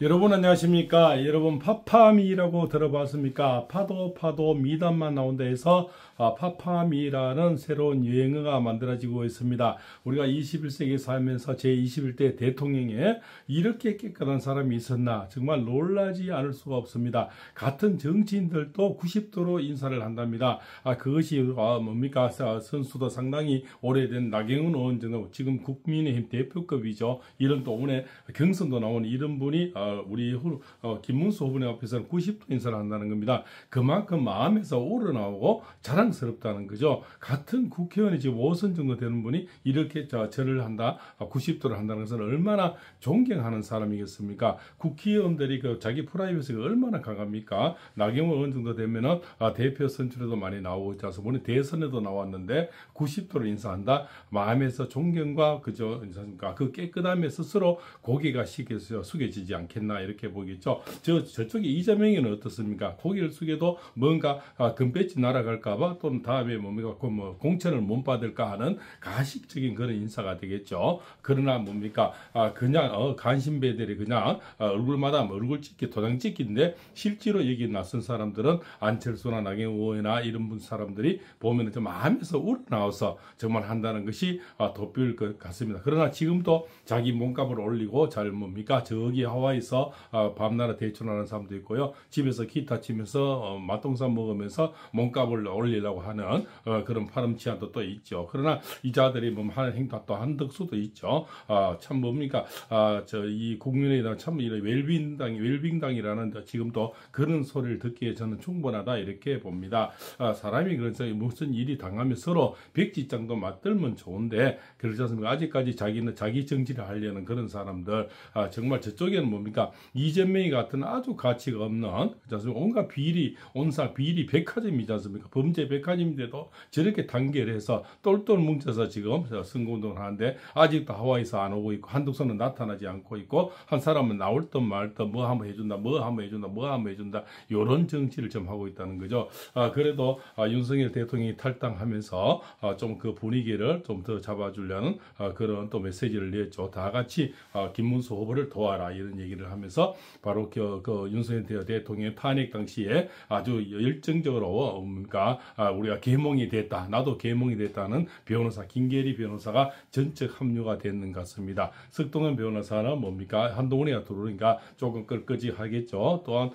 여러분 안녕하십니까? 여러분 파파미라고 들어봤습니까? 파도 미담만 나온다 해서 파파미라는 새로운 유행어가 만들어지고 있습니다. 우리가 21세기에 살면서 제21대 대통령에 이렇게 깨끗한 사람이 있었나 정말 놀라지 않을 수가 없습니다. 같은 정치인들도 90도로 인사를 한답니다. 그것이 뭡니까? 선수도 상당히 오래된 나경원 의원 정도 지금 국민의힘 대표급이죠. 이런 또 오늘 경선도 나오는 이런 분이 우리 김문수 후보님 앞에서는 90도 인사를 한다는 겁니다. 그만큼 마음에서 우러나오고 자랑스럽다는 거죠. 같은 국회의원이 지금 5선 정도 되는 분이 이렇게 절을 한다, 90도를 한다는 것은 얼마나 존경하는 사람이겠습니까? 국회의원들이 자기 프라이버시가 얼마나 강합니까? 나경원 의원 정도 되면은 대표 선출에도 많이 나오고 있어서 오늘 대선에도 나왔는데 90도를 인사한다. 마음에서 존경과 그죠 인사입니까? 그 깨끗함에 스스로 고개가 숙여지지 않겠나 이렇게 보겠죠. 저쪽에 이재명이는 어떻습니까? 고개를 숙여도 뭔가 금배지 날아갈까봐 또는 다음에 뭡니까 공천을 못 받을까 하는 가식적인 그런 인사가 되겠죠. 그러나 뭡니까 그냥 간신배들이 그냥 얼굴마다 얼굴 찍기 도장 찍기인데 실제로 여기 나선 사람들은 안철수나 나경원 의원이나 이런 분 사람들이 보면 좀 마음에서 우러나와서 정말 한다는 것이 돋보일 것 같습니다. 그러나 지금도 자기 몸값을 올리고 잘 뭡니까 저기 하와이에서 밤나라 대출하는 사람도 있고요. 집에서 기타 치면서 맛동산 먹으면서 몸값을 올리려고 하는 그런 파렴치한도 또 있죠. 그러나 이 자들이 뭐 하는 행동 또 한덕수도 있죠. 참 뭡니까 이 국민의당 참 웰빙당이라는 지금도 그런 소리를 듣기에 저는 충분하다 이렇게 봅니다. 사람이 그래서 무슨 일이 당하면 서로 백지장도 맞들면 좋은데 그렇지 않습니까? 아직까지 자기는 자기 정치를 하려는 그런 사람들 정말 저쪽에는 뭡니까 이재명이 같은 아주 가치가 없는 온갖 비리 온사 비리 백화점이지 않습니까? 범죄 백화점인데도 저렇게 단결해서 똘똘 뭉쳐서 지금 선거운동을 하는데 아직도 하와이에서 안 오고 있고 한두 손은 나타나지 않고 있고 한 사람은 나올 듯 말 듯 뭐 한번 해준다 뭐 한번 해준다 이런 정치를 좀 하고 있다는 거죠. 그래도 윤석열 대통령이 탈당하면서 좀 그 분위기를 좀 더 잡아주려는 그런 또 메시지를 냈죠. 다 같이 김문수 후보를 도와라 이런 얘기를 하면서 바로 그 윤석열 대통령의 탄핵 당시에 아주 열정적으로 그러니까 우리가 계몽이 됐다. 나도 계몽이 됐다는 변호사 김계리 변호사가 전적 합류가 됐는 것 같습니다. 석동현 변호사는 뭡니까 한동훈이가 들어오니까 조금 끌끄지하겠죠. 또한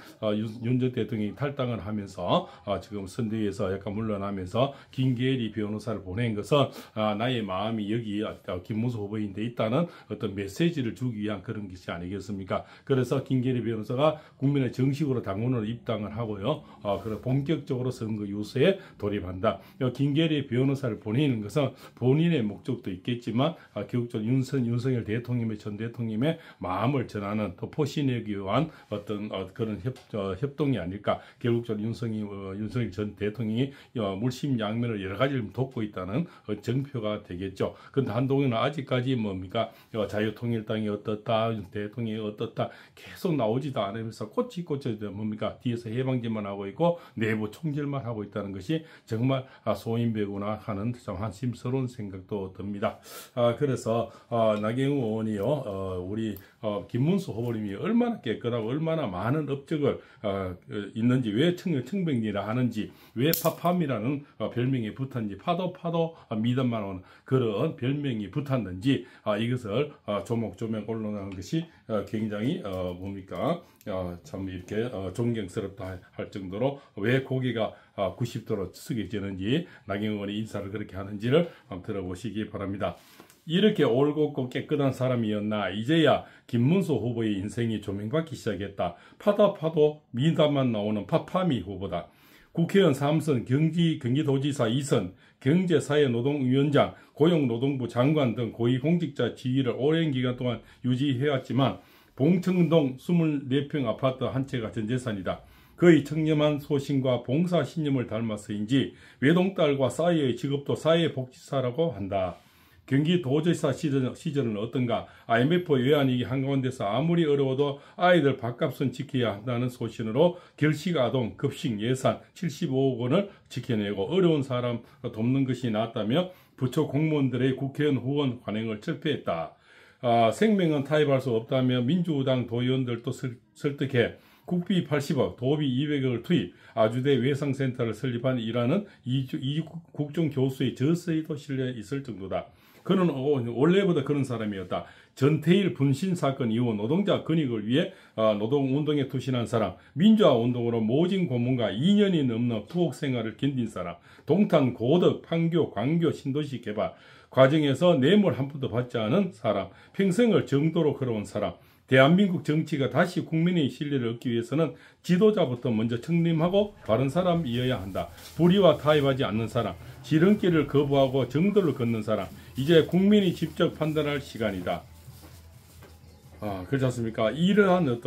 윤 전 대통령이 탈당을 하면서 지금 선대위에서 약간 물러나면서 김계리 변호사를 보낸 것은 나의 마음이 여기 김문수 후보인데 있다는 어떤 메시지를 주기 위한 그런 것이 아니겠습니까? 그래서 김계리 변호사가 국민의 정식으로 당원으로 입당을 하고요. 그래 본격적으로 선거 유세에 돌입한다. 김계리 변호사를 보내는 것은 본인의 목적도 있겠지만 결국적으로 윤석열 대통령의 전 대통령의 마음을 전하는 또 포신하기 위한 어떤 그런 협동이 아닐까. 결국적으로 윤석열 전 대통령이 물심양면을 여러 가지를 돕고 있다는 정표가 되겠죠. 그런데 한동훈은 아직까지 뭡니까 자유통일당이 어떻다 대통령이 어떻다 계속 나오지도 않으면서 꼬치꼬치 뭡니까 뒤에서 해방짓만 하고 있고 내부 총질만 하고 있다는 것이 정말 소인배구나 하는 참 한심스러운 생각도 듭니다. 그래서 나경원 의원이요 우리 김문수 후보님이 얼마나 깨끗하고 얼마나 많은 업적을 있는지 왜 청백리라 하는지 왜 파팜이라는 별명이 붙었는지 파도 미담만 오는 그런 별명이 붙었는지 이것을 조목조목 언론하는 것이 굉장히 뭡니까 참 이렇게 존경스럽다 할 정도로 왜 고개가 90도로 숙여지는지 나경원이 인사를 그렇게 하는지를 한번 들어보시기 바랍니다. 이렇게 올곧고 깨끗한 사람이었나 이제야 김문수 후보의 인생이 조명받기 시작했다. 파도 미담만 나오는 파파미 후보다. 국회의원 3선, 경기도지사 2선, 경제사회노동위원장, 고용노동부 장관 등 고위공직자 지위를 오랜 기간 동안 유지해왔지만 봉청동 24평 아파트 한 채가 전 재산이다. 그의 청렴한 소신과 봉사 신념을 닮아서인지 외동딸과 사이의 직업도 사회복지사라고 한다. 경기도지사 시절은 어떤가? IMF 외환위기 한가운데서 아무리 어려워도 아이들 밥값은 지켜야 한다는 소신으로 결식아동 급식 예산 75억 원을 지켜내고 어려운 사람 돕는 것이 낫다며 부처 공무원들의 국회의원 후원 관행을 철폐했다. 생명은 타협할 수 없다며 민주당 도의원들도 설득해 국비 80억, 도비 200억을 투입, 아주대 외상센터를 설립한 이라는 국정교수의 저서에도 실려 있을 정도다. 그는 원래부터 그런 사람이었다. 전태일 분신 사건 이후 노동자 권익을 위해 노동운동에 투신한 사람, 민주화운동으로 모진 고문과 2년이 넘는 투옥 생활을 견딘 사람, 동탄, 고덕, 판교, 광교 신도시 개발 과정에서 뇌물 한 푼도 받지 않은 사람, 평생을 정도로 걸어온 사람, 대한민국 정치가 다시 국민의 신뢰를 얻기 위해서는 지도자부터 먼저 청림하고 바른 사람이어야 한다. 불의와 타협하지 않는 사람, 지름길을 거부하고 정도를 걷는 사람, 이제 국민이 직접 판단할 시간이다. 그렇지 않습니까? 이러한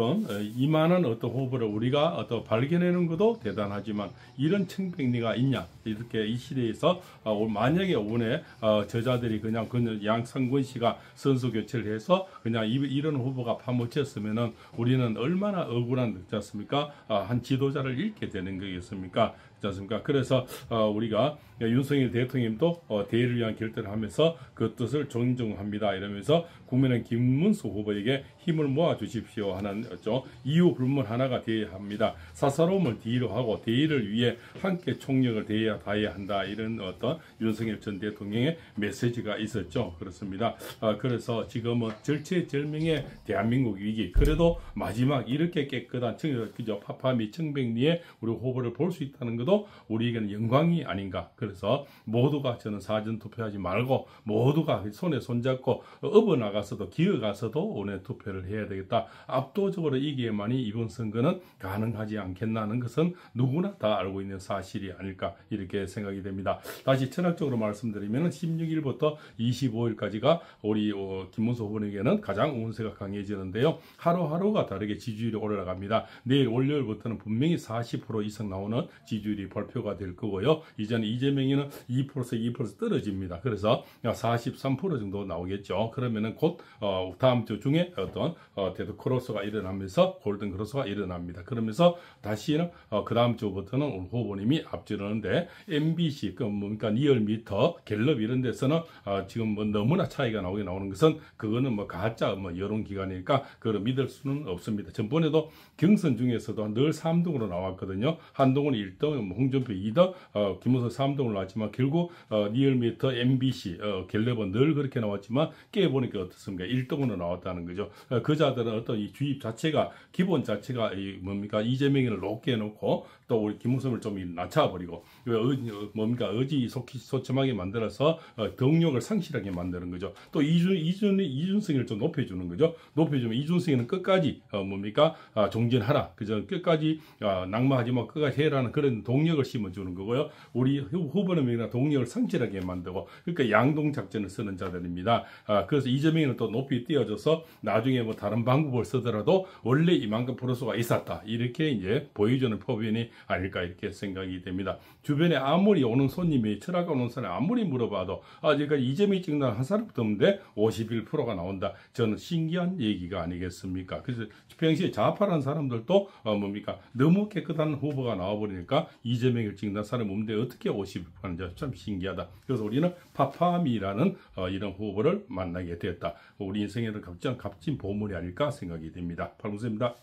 이만한 후보를 우리가 발견하는 것도 대단하지만 이런 청백리가 있냐? 이렇게 이 시대에서 만약에 오늘 저자들이 그냥 양상권 씨가 선수 교체를 해서 그냥 이런 후보가 파묻혔으면은 우리는 얼마나 억울한 그렇지 않습니까? 한 지도자를 잃게 되는 거겠습니까? 그렇지 않습니까? 그래서 우리가 윤석열 대통령도 대의를 위한 결단을 하면서 그 뜻을 존중합니다. 이러면서 국민은 김문수 후보에게 힘을 모아 주십시오 하는 이유 불문 하나가 되어야 합니다. 사사로움을 뒤로 하고 대의를 위해 함께 총력을 다해야 한다. 이런 윤석열 전 대통령의 메시지가 있었죠. 그렇습니다. 그래서 지금은 절체절명의 대한민국 위기. 그래도 마지막 이렇게 깨끗한 파파미 청백리에 우리 후보를 볼 수 있다는 것도 우리에게는 영광이 아닌가. 그래서 모두가 저는 사전 투표하지 말고 모두가 손에 손잡고 업어나가서도 기어가서도 오늘 투표를 해야 되겠다. 압도적으로 이기야만이 이번 선거는 가능하지 않겠나는 것은 누구나 다 알고 있는 사실이 아닐까 이렇게 생각이 됩니다. 다시 철학적으로 말씀드리면 16일부터 25일까지가 우리 김문수 후보에게는 가장 운세가 강해지는데요. 하루하루가 다르게 지지율이 올라갑니다. 내일 월요일부터는 분명히 40% 이상 나오는 지지율이 발표가 될 거고요. 이제는 이재명이는 2%에서 2% 떨어집니다. 그래서 43% 정도 나오겠죠. 그러면은 곧 다음 주 중에 데드 크로스가 일어나면서 골든 크로스가 일어납니다. 그러면서 다시는 그 다음 주부터는 우리 후보님이 앞지르는데 MBC 뭡니까 리얼미터 갤럽 이런 데서는 지금 너무나 차이가 나오는 것은 그거는 가짜 여론 기관이니까 그걸 믿을 수는 없습니다. 전번에도 경선 중에서도 늘 3등으로 나왔거든요. 한동훈 1등, 홍준표 2등, 김문수 3등으로 나왔지만 결국 리얼미터, MBC, 갤럽은 늘 그렇게 나왔지만 깨보니까 어떻습니까? 1등으로 나왔다는 거죠. 그자들은 이 주입 자체가 기본 자체가 이재명을 높게 해놓고 또 우리 김문수를 좀 낮춰버리고 의지소침하게 만들어서 동력을 상실하게 만드는 거죠. 또 이준석이를 좀 높여주는 거죠. 높여주면 이준석이는 끝까지 종진하라. 그저 끝까지 낙마하지만 끝까지 해라는 그런 동력을 심어주는 거고요. 우리 후보는 동력을 상실하게 만들고 그러니까 양동 작전을 쓰는 자들입니다. 그래서 이재명이는 또 높이 띄워줘서 나중에 다른 방법을 쓰더라도 원래 이만큼 프로수가 있었다. 이렇게 이제 보여주는 표현이 아닐까 이렇게 생각이 됩니다. 주변에 아무리 오는 손님이 철학 오는 사람이 아무리 물어봐도 지금까지 이재명이 찍는 한 사람도 없는데 51%가 나온다. 저는 신기한 얘기가 아니겠습니까? 그래서 평시에 좌파라는 사람들도 너무 깨끗한 후보가 나와버리니까 이재명을 찍는 사람이 없는데 어떻게 51%인지 참 신기하다. 그래서 우리는 파파미라는 이런 후보를 만나게 되었다. 우리 인생에는 값진 보물이 아닐까 생각이 됩니다. 팔문수입니다.